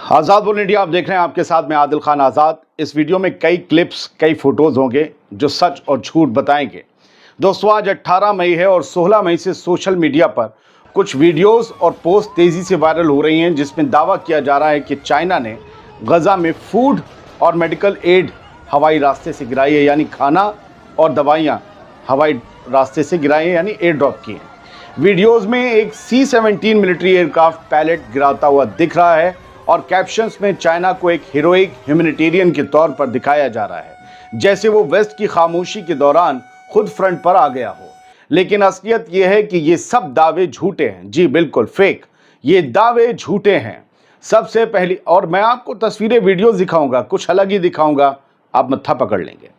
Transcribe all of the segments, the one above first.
आज़ाद world India आप देख रहे हैं, आपके साथ मैं आदिल खान आज़ाद। इस वीडियो में कई क्लिप्स, कई फोटोज होंगे जो सच और झूठ बताएंगे। दोस्तों, आज 18 मई है और 16 मई से सोशल मीडिया पर कुछ वीडियोस और पोस्ट तेज़ी से वायरल हो रही हैं, जिसमें दावा किया जा रहा है कि चाइना ने गजा में फूड और मेडिकल एड हवाई रास्ते से गिराई है, यानी खाना और दवाइयाँ हवाई रास्ते से गिराई हैं, यानी एयर ड्रॉप की हैं। वीडियोज़ में एक C-17 मिलिट्री एयरक्राफ्ट पैलेट गिराता हुआ दिख रहा है और कैप्शंस में चाइना को एक हीरोइक ह्यूमैनिटेरियन के तौर पर दिखाया जा रहा है, जैसे वो वेस्ट की खामोशी के दौरान खुद फ्रंट पर आ गया हो। लेकिन असलियत यह है कि ये सब दावे झूठे हैं। जी बिल्कुल, फेक। ये दावे झूठे हैं। सबसे पहली, और मैं आपको तस्वीरें, वीडियोस दिखाऊंगा, कुछ अलग ही दिखाऊंगा, आप मत्था पकड़ लेंगे।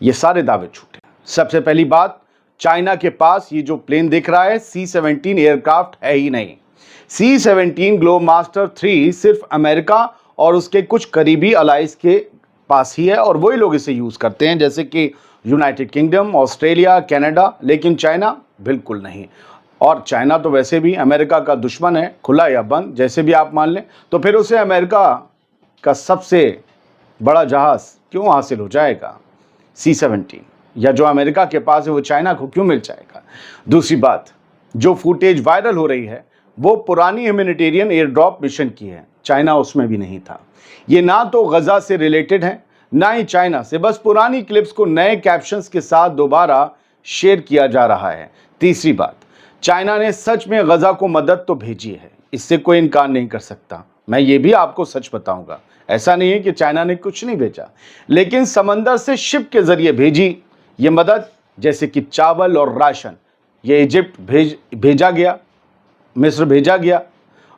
ये सारे दावे झूठे हैं। सबसे पहली बात, चाइना के पास ये जो प्लेन दिख रहा है C-17 एयरक्राफ्ट है ही नहीं। C-17 ग्लोबमास्टर 3 सिर्फ अमेरिका और उसके कुछ करीबी अलाइज के पास ही है और वही लोग इसे यूज़ करते हैं, जैसे कि यूनाइटेड किंगडम, ऑस्ट्रेलिया, कनाडा, लेकिन चाइना बिल्कुल नहीं। और चाइना तो वैसे भी अमेरिका का दुश्मन है, खुला या बंद, जैसे भी आप मान लें। तो फिर उसे अमेरिका का सबसे बड़ा जहाज़ क्यों हासिल हो जाएगा C-17, या जो अमेरिका के पास है वो चाइना को क्यों मिल जाएगा। दूसरी बात, जो फुटेज वायरल हो रही है वो पुरानी ह्यूमैनिटेरियन एयर ड्रॉप मिशन की है। चाइना उसमें भी नहीं था। ये ना तो गजा से रिलेटेड है, ना ही चाइना से, बस पुरानी क्लिप्स को नए कैप्शंस के साथ दोबारा शेयर किया जा रहा है। तीसरी बात, चाइना ने सच में गजा को मदद तो भेजी है, इससे कोई इनकार नहीं कर सकता। मैं ये भी आपको सच बताऊंगा, ऐसा नहीं है कि चाइना ने कुछ नहीं भेजा, लेकिन समंदर से शिप के जरिए भेजी ये मदद, जैसे कि चावल और राशन। ये इजिप्ट भेजा गया, मिस्र भेजा गया,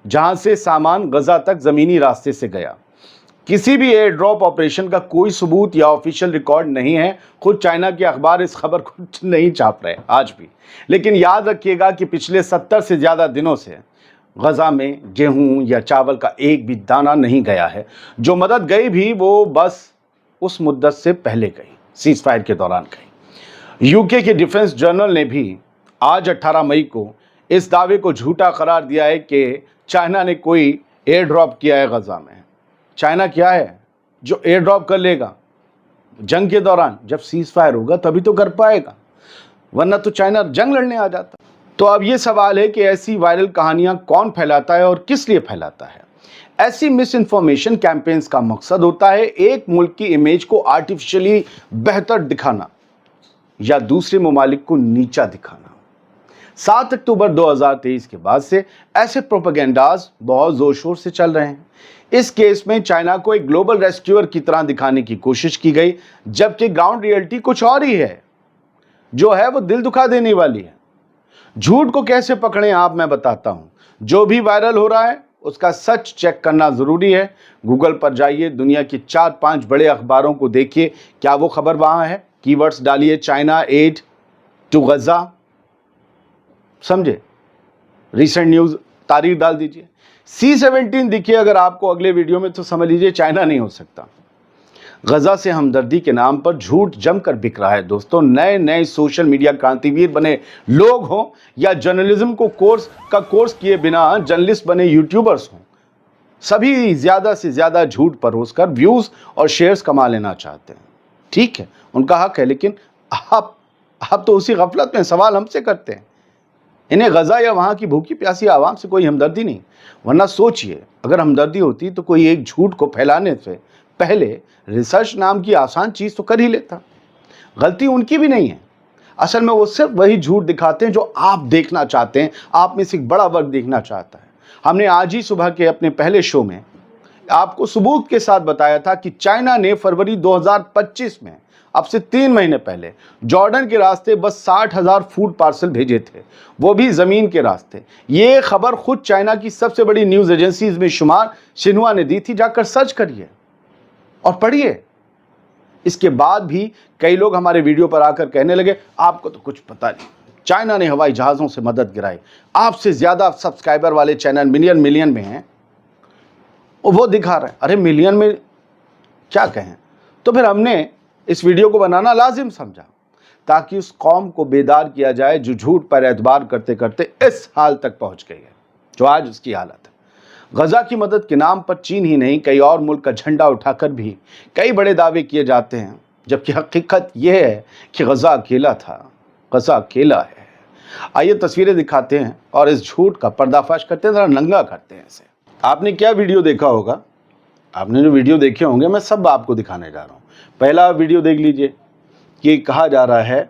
जहां से सामान गजा तक ज़मीनी रास्ते से गया। किसी भी एयर ड्रॉप ऑपरेशन का कोई सबूत या ऑफिशियल रिकॉर्ड नहीं है। खुद चाइना के अखबार इस खबर को नहीं छाप रहे आज भी। लेकिन याद रखिएगा कि पिछले 70 से ज़्यादा दिनों से गजा में गेहूं या चावल का एक भी दाना नहीं गया है। जो मदद गई भी वो बस उस मुद्दत से पहले गई, सीज फायर के दौरान गई। यूके के डिफेंस जर्नल ने भी आज 18 मई को इस दावे को झूठा करार दिया है कि चाइना ने कोई एयर ड्रॉप किया है गजा में। चाइना क्या है जो एयर ड्रॉप कर लेगा? जंग के दौरान जब सीज फायर होगा तभी तो कर पाएगा, वरना तो चाइना जंग लड़ने आ जाता। तो अब ये सवाल है कि ऐसी वायरल कहानियां कौन फैलाता है और किस लिए फैलाता है। ऐसी मिस इन्फॉर्मेशन कैंपेन्स का मकसद होता है एक मुल्क की इमेज को आर्टिफिशियली बेहतर दिखाना या दूसरे ममालिक को नीचा दिखाना। 7 अक्टूबर 2023 के बाद से ऐसे प्रोपेगेंडाज बहुत जोर शोर से चल रहे हैं। इस केस में चाइना को एक ग्लोबल रेस्क्यूअर की तरह दिखाने की कोशिश की गई, जबकि ग्राउंड रियलिटी कुछ और ही है, जो है वो दिल दुखा देने वाली है। झूठ को कैसे पकड़ें आप, मैं बताता हूं। जो भी वायरल हो रहा है उसका सच चेक करना जरूरी है। गूगल पर जाइए, दुनिया की 4-5 बड़े अखबारों को देखिए, क्या वो खबर वहां है। कीवर्ड्स डालिए, चाइना एड टू गजा, समझे, रिसेंट न्यूज़, तारीख डाल दीजिए। C-17 दिखिए अगर आपको अगले वीडियो में, तो समझ लीजिए चाइना नहीं हो सकता। गजा से हमदर्दी के नाम पर झूठ जमकर बिक रहा है दोस्तों। नए नए सोशल मीडिया क्रांतिवीर बने लोग हों या जर्नलिज्म को कोर्स किए बिना जर्नलिस्ट बने यूट्यूबर्स हों, सभी ज़्यादा से ज़्यादा झूठ परोसकर व्यूज़ और शेयर्स कमा लेना चाहते हैं। ठीक है, उनका हक है, लेकिन आप तो उसी गफलत में सवाल हमसे करते हैं। इन्हें गजा या वहाँ की भूखी प्यासी आवाम से कोई हमदर्दी नहीं। वरना सोचिए, अगर हमदर्दी होती तो कोई एक झूठ को फैलाने से पहले रिसर्च नाम की आसान चीज़ तो कर ही लेता। गलती उनकी भी नहीं है। असल में वो सिर्फ वही झूठ दिखाते हैं जो आप देखना चाहते हैं, आप में से एक बड़ा वर्ग देखना चाहता है। हमने आज ही सुबह के अपने पहले शो में आपको सबूत के साथ बताया था कि चाइना ने फरवरी 2025 में, अब से 3 महीने पहले, जॉर्डन के रास्ते बस 60,000 फूड पार्सल भेजे थे, वो भी ज़मीन के रास्ते। ये खबर खुद चाइना की सबसे बड़ी न्यूज़ एजेंसीज में शुमार शिन्हुआ ने दी थी। जाकर सर्च करिए और पढ़िए। इसके बाद भी कई लोग हमारे वीडियो पर आकर कहने लगे, आपको तो कुछ पता नहीं, चाइना ने हवाई जहाज़ों से मदद गिराई। आपसे ज़्यादा सब्सक्राइबर वाले चैनल मिलियन में हैं, वो दिखा रहे हैं। अरे मिलियन में क्या कहें। तो फिर हमने इस वीडियो को बनाना लाजिम समझा ताकि उस कौम को बेदार किया जाए जो झूठ पर एतबार करते करते इस हाल तक पहुंच गई है जो आज उसकी हालत है। गजा की मदद के नाम पर चीन ही नहीं कई और मुल्क का झंडा उठाकर भी कई बड़े दावे किए जाते हैं, जबकि हकीकत यह है कि गजा अकेला था, गजा अकेला है। आइए तस्वीरें दिखाते हैं और इस झूठ का पर्दाफाश करते हैं, जरा नंगा करते हैं इसे। आपने क्या वीडियो देखा होगा, आपने जो वीडियो देखे होंगे मैं सब आपको दिखाने जा रहा हूँ। पहला वीडियो देख लीजिए कि कहा जा रहा है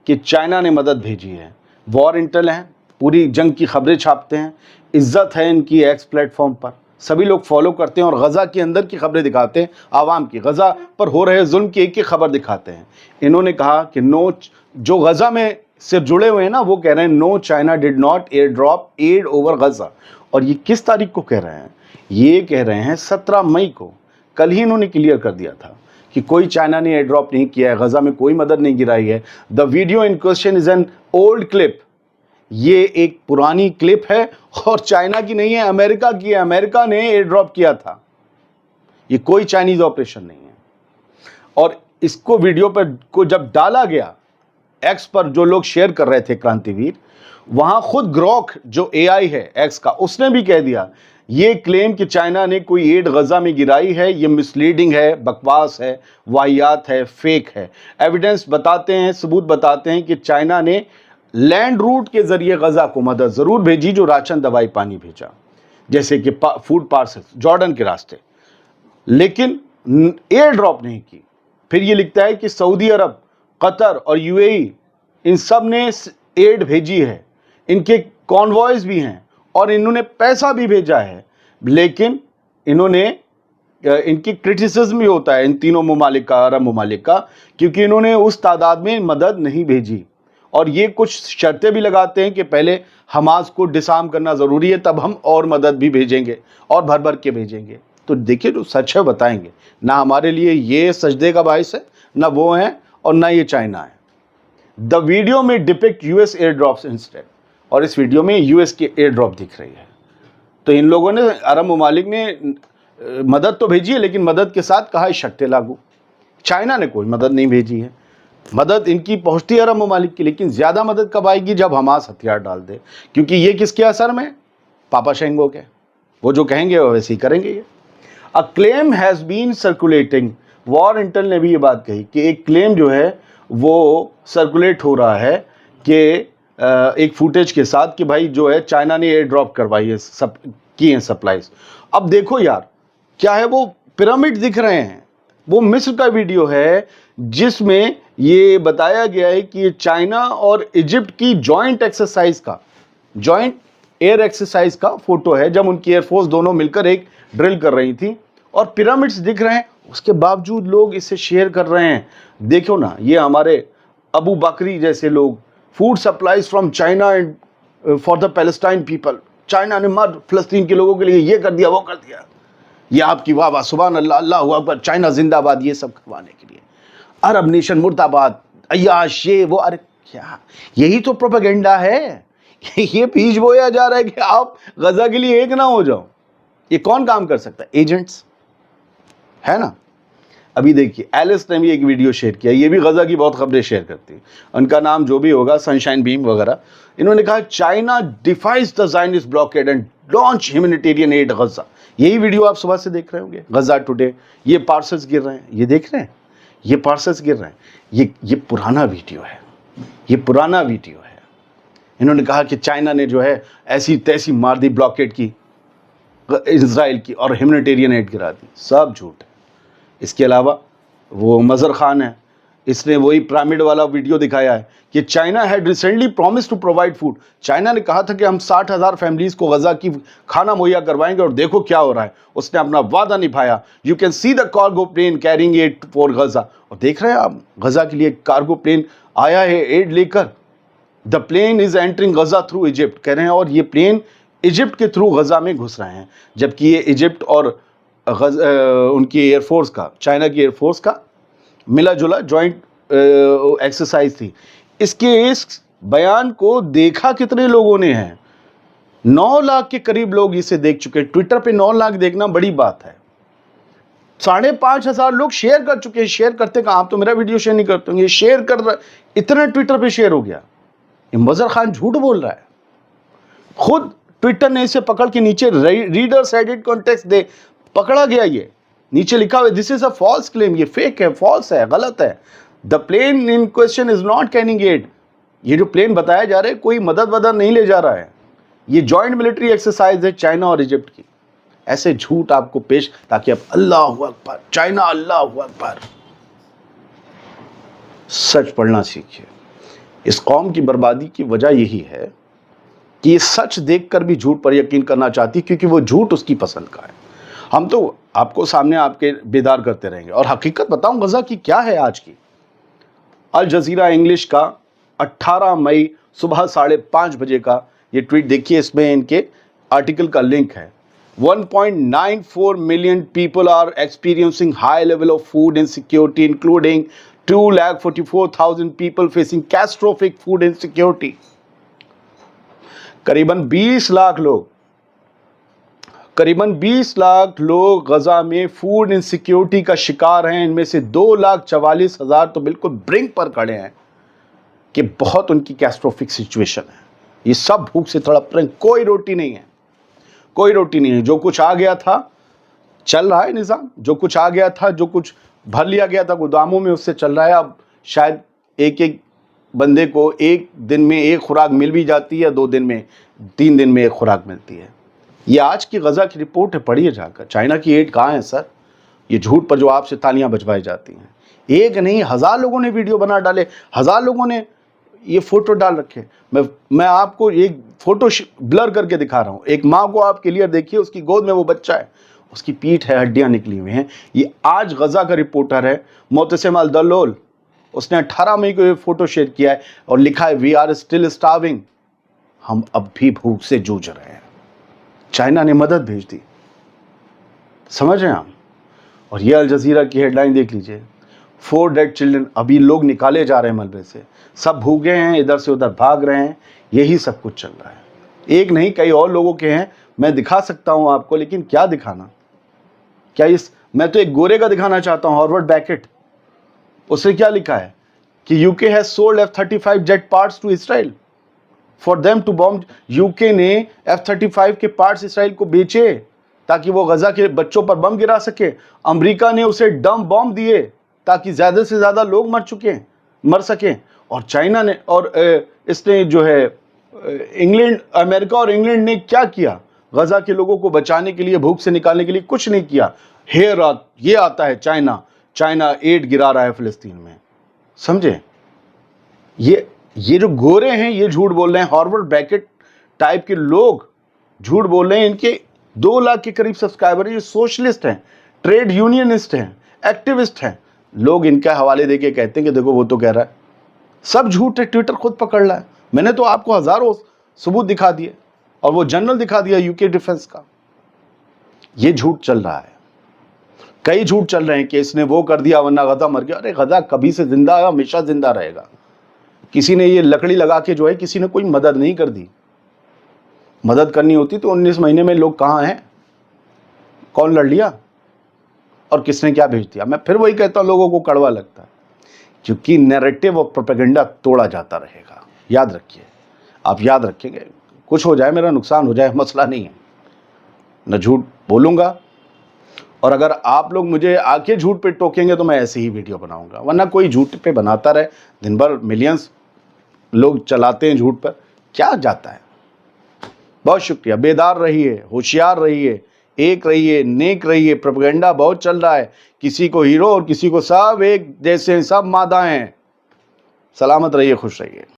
कि चाइना ने मदद भेजी है, वॉर इंटेल है, पूरी जंग की खबरें छापते हैं, इज्जत है इनकी एक्स प्लेटफॉर्म पर, सभी लोग फॉलो करते हैं और गज़ा के अंदर की खबरें दिखाते हैं, आवाम की गज़ा पर हो रहे जुल्म की एक खबर दिखाते हैं। इन्होंने कहा कि नो, जो गज़ा में से जुड़े हुए हैं ना, वो कह रहे हैं no China did not air drop aid over Gaza. और ये किस तारीख को कह रहे हैं? ये कह रहे हैं 17 मई को। कल ही इन्होंने क्लियर कर दिया था कि कोई चाइना ने एयर ड्रॉप नहीं किया है, गज़ा में कोई मदद नहीं गिराई है। The video in question is an old clip, ये एक पुरानी क्लिप है और चाइना की नहीं है, अमेरिका की है, अमेरिका ने एयर ड्रॉप किया था, ये कोई चाइनीज ऑपरेशन नहीं है। और इसको वीडियो पर को जब डाला गया एक्स पर, जो लोग शेयर कर रहे थे क्रांतिवीर, वहां खुद ग्रोक जो एआई है एक्स का, उसने भी कह दिया ये क्लेम कि चाइना ने कोई एड गजा में गिराई है, ये मिसलीडिंग है, बकवास है, वाहियात है, फेक है। एविडेंस बताते हैं, सबूत बताते हैं कि चाइना ने लैंड रूट के जरिए गजा को मदद जरूर भेजी, जो राशन, दवाई, पानी भेजा, जैसे कि फूड पार्सल जॉर्डन के रास्ते, लेकिन एयर ड्रॉप नहीं की। फिर ये लिखता है कि सऊदी अरब, कतर और यूएई इन सब ने एड भेजी है, इनके कॉन्वॉयज भी हैं और इन्होंने पैसा भी भेजा है, लेकिन इन्होंने इनकी क्रिटिसिज्म भी होता है इन तीनों ममालिक का, अरब ममालिक का, क्योंकि इन्होंने उस तादाद में मदद नहीं भेजी। और ये कुछ शर्तें भी लगाते हैं कि पहले हमास को डिसार्म करना ज़रूरी है, तब हम और मदद भी भेजेंगे और भर भर के भेजेंगे। तो देखिए, जो सच है बताएंगे ना, हमारे लिए ये सजदे का बाइस है, ना वो है और ना ये चाइना है। द वीडियो में depict US air drops instead, और इस वीडियो में यूएस की एयर ड्रॉप दिख रही है। तो इन लोगों ने, अरब ममालिक ने मदद तो भेजी है, लेकिन मदद के साथ कहा शर्तें लागू। चाइना ने कोई मदद नहीं भेजी है, मदद इनकी पहुंचती है अरब ममालिक की, लेकिन ज़्यादा मदद कब आएगी? जब हमास हथियार डाल दे, क्योंकि ये किसके असर में? पापा शेंगो के, वो जो कहेंगे वो वैसे ही करेंगे। ये a claim has been circulating, war intel ने भी ये बात कही कि एक क्लेम जो है वो सर्कुलेट हो रहा है कि एक फुटेज के साथ कि भाई जो है चाइना ने एयर ड्रॉप करवाई है, सब की हैं सप्लाईज। अब देखो यार, क्या है वो पिरामिड दिख रहे हैं, वो मिस्र का वीडियो है जिसमें ये बताया गया है कि चाइना और इजिप्ट की जॉइंट एक्सरसाइज का, जॉइंट एयर एक्सरसाइज का फोटो है, जब उनकी एयरफोर्स दोनों मिलकर एक ड्रिल कर रही थी और पिरामिड्स दिख रहे हैं। उसके बावजूद लोग इसे शेयर कर रहे हैं। देखो ना, ये हमारे अबू बकरी जैसे लोग, food supplies from China and for the Palestine people, China ने मर्द फलस्तीन के लोगों के लिए ये कर दिया, वो कर दिया, ये आपकी वाह वाह, सुभान अल्लाह, अल्लाहू अकबर, चाइना जिंदाबाद, ये सब करवाने के लिए अरब नेशन मुर्दाबाद, अय्याश, ये वो। अरे क्या, यही तो प्रोपेगेंडा है। ये बीज बोया जा रहा है कि आप गजा के लिए एक ना हो जाओ। ये कौन काम कर सकता है? एजेंट्स, है ना। अभी देखिए, एलिस ने भी एक वीडियो शेयर किया, ये भी गजा की बहुत खबरें शेयर करती है, उनका नाम जो भी होगा, सनशाइन बीम वगैरह। इन्होंने कहा China defies the Zionist blockade and launch humanitarian aid Gaza. यही वीडियो आप सुबह से देख रहे होंगे, गजा टुडे, ये पार्सल्स गिर रहे हैं, ये देख रहे हैं, ये पार्सल्स गिर रहे हैं। ये पुराना वीडियो है, ये पुराना वीडियो है। इन्होंने कहा कि चाइना ने जो है ऐसी तैसी मार दी ब्लॉकेड की, इजराइल की, और ह्यूमैनिटेरियन एड गिरा दी। सब झूठ है। इसके अलावा वो मज़र खान है, इसने वही पिरामिड वाला वीडियो दिखाया है कि China had recently promise to provide food. China ने कहा था कि हम 60,000 फैमिलीज को गजा की खाना मुहैया करवाएंगे, और देखो क्या हो रहा है, उसने अपना वादा निभाया। You can see the cargo plane carrying aid for Gaza, और देख रहे हैं आप, गजा के लिए कार्गो प्लेन आया है एड लेकर। The plane is entering Gaza through Egypt, कह रहे हैं, और ये प्लेन इजिप्ट के थ्रू गजा में घुस रहे हैं, जबकि ये इजिप्ट और उनकी एयरफोर्स का, चाइना की एयरफोर्स का मिला जुला जॉइंट एक्सरसाइज थी। इसके इस बयान को देखा कितने लोगों ने है? 9 लाख के करीब लोग इसे देख चुके। ट्विटर पे 9 लाख देखना बड़ी बात है। 5,500 लोग शेयर कर चुके हैं। शेयर करते कहाँ? आप तो मेरा वीडियो शेयर नहीं करते होंगे, शेयर कर रहा, इतना ट्विटर पे शेयर हो गया। ये मज़र खान झूठ बोल रहा है। खुद ट्विटर ने इसे पकड़ के नीचे रीडर्स एडिट कॉन्टेक्स्ट दे, पकड़ा गया। ये नीचे लिखा हुआ this is a false claim, ये फेक है, फॉल्स है, गलत है। The plane in question is not carrying aid, ये जो प्लेन बताया जा रहा है कोई मदद नहीं ले जा रहा है, ये जॉइंट मिलिट्री एक्सरसाइज है चाइना और इजिप्ट की। ऐसे झूठ आपको पेश, ताकि आप अल्लाहु अकबर, चाइना अल्लाहु अकबर, सच पढ़ना सीखिए। इस कौम की बर्बादी की वजह यही है कि ये सच देखकर भी झूठ पर यकीन करना चाहती है, क्योंकि वो झूठ उसकी पसंद का है। हम तो आपको सामने आपके बेदार करते रहेंगे। और हकीकत बताऊं गजा की क्या है आज की। अल जजीरा इंग्लिश का 18 मई सुबह 5:30 बजे का ये ट्वीट देखिए, इसमें इनके आर्टिकल का लिंक है। 1.94 million people are experiencing high level of food insecurity, including 2,44,000 people facing catastrophic food insecurity. करीबन 20 लाख लोग गजा में फूड इनसिक्योरिटी का शिकार हैं। इनमें से 2,44,000 तो बिल्कुल ब्रिंक पर खड़े हैं कि बहुत उनकी कैटास्ट्रोफिक सिचुएशन है। ये सब भूख से तड़प रहे हैं, कोई रोटी नहीं है, कोई रोटी नहीं है। जो कुछ आ गया था चल रहा है निज़ाम, जो कुछ आ गया था, जो कुछ भर लिया गया था गोदामों में, उससे चल रहा है। अब शायद एक बंदे को एक दिन में एक खुराक मिल भी जाती है, 2 दिन में, 3 दिन में एक खुराक मिलती है। ये आज की गजा की रिपोर्ट है, पढ़िए जाकर। चाइना की एड कहाँ है सर? ये झूठ पर जो आपसे तालियां बजवाई जाती हैं। एक नहीं, 1000 लोगों ने वीडियो बना डाले, 1000 लोगों ने ये फोटो डाल रखे। मैं आपको एक फोटो ब्लर करके दिखा रहा हूँ। एक माँ को आप क्लियर देखिए, उसकी गोद में वो बच्चा है, उसकी पीठ है, हड्डियाँ निकली हुई हैं। ये आज गजा का रिपोर्टर है मोतसिम अल दल्लोल, उसने 18 मई को ये फोटो शेयर किया है और लिखा है वी आर स्टिल स्टार्विंग, हम अब भी भूख से जूझ रहे हैं। चाइना ने मदद भेज दी, समझ रहे हैं आप? और ये अल जजीरा की हेडलाइन देख लीजिए, 4 डेड चिल्ड्रन, अभी लोग निकाले जा रहे हैं मलबे से, सब भूखे हैं, इधर से उधर भाग रहे हैं, यही सब कुछ चल रहा है। एक नहीं, कई और लोगों के हैं, मैं दिखा सकता हूं आपको, लेकिन क्या दिखाना, क्या मैं तो एक गोरे का दिखाना चाहता हूं, हॉवर्ड बैकेट। उसने क्या लिखा है कि UK has sold F-35 jet parts to Israel for them to bomb. UK ने F-35 के पार्ट्स इसराइल को बेचे ताकि वो गजा के बच्चों पर बम गिरा सके। अमेरिका ने उसे डम बॉम्ब दिए ताकि ज़्यादा से ज़्यादा लोग मर सकें। और चाइना ने और इसने जो है अमेरिका और इंग्लैंड ने क्या किया? गजा के लोगों को बचाने के लिए, भूख से निकालने के लिए कुछ नहीं किया। ये आता है चाइना एड गिरा रहा है फिलिस्तीन में, समझे? ये जो गोरे हैं ये झूठ बोल रहे हैं, हॉवर्ड बैकेट टाइप के लोग झूठ बोल रहे हैं। इनके 2 लाख के करीब सब्सक्राइबर हैं, ये सोशलिस्ट हैं, ट्रेड यूनियनिस्ट हैं, एक्टिविस्ट हैं। लोग इनका हवाले देके कहते हैं कि देखो वो तो कह रहा है, सब झूठ है, ट्विटर खुद पकड़ रहा है। मैंने तो आपको हजारों सबूत दिखा दिए और वो जनरल दिखा दिया यूके डिफेंस का। ये झूठ चल रहा है, कई झूठ चल रहे हैं कि इसने वो कर दिया वरना गजा मर गया। अरे गजा कभी से जिंदा है, हमेशा जिंदा रहेगा। किसी ने ये लकड़ी लगा के जो है, किसी ने कोई मदद नहीं कर दी। मदद करनी होती तो 19 महीने में लोग कहाँ हैं, कौन लड़ लिया और किसने क्या भेज दिया? मैं फिर वही कहता हूँ, लोगों को कड़वा लगता है क्योंकि नैरेटिव और प्रोपेगेंडा तोड़ा जाता रहेगा। याद रखिए, आप याद रखेंगे, कुछ हो जाए, मेरा नुकसान हो जाए, मसला नहीं है, न झूठ बोलूँगा। और अगर आप लोग मुझे आके झूठ पे टोकेंगे तो मैं ऐसे ही वीडियो बनाऊंगा, वरना कोई झूठ पे बनाता रहे, दिन भर मिलियंस लोग चलाते हैं झूठ पर, क्या जाता है। बहुत शुक्रिया। बेदार रहिए, होशियार रहिए, एक रहिए, नेक रहिए। प्रोपेगेंडा बहुत चल रहा है, किसी को हीरो और किसी को सब एक जैसे, सब मादा हैं। सलामत रहिए, खुश रहिए।